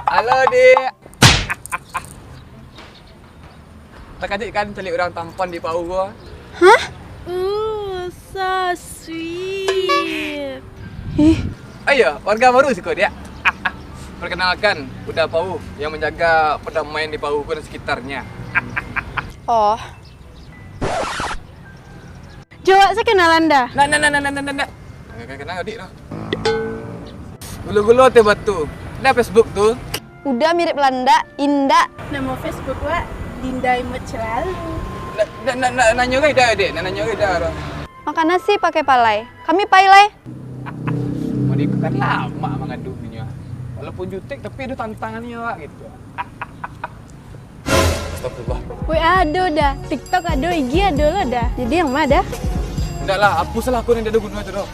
Halo, Dik. Tak adik kan cari orang tampan di Pau gua. Hah? So sweet. Ayo, warga baru sih kok dia. Perkenalkan, Kuda Pau yang menjaga perdamaian di Pau dan sekitarnya. Oh. Coba saya kenalan dah. Nah. Kenal adik lah. Gulu-gulu teh batu. Ada Facebook tuh. Udah mirip Belanda, Indah. Nama Facebook wa Dinda Imut selalu. Nanya ke dah adik, nanya ke dah. Makan nasi pakai palai. Kami palai. Mau kan lama mengadunya. Walaupun jutek tapi ada tantangannya Wak, gitu. Astagfirullah. Wih, ado dah. TikTok ado, IG ado lo dah. Jadi yang mana dah? Enggak lah, hapuslah akun yang dia guna itu doh.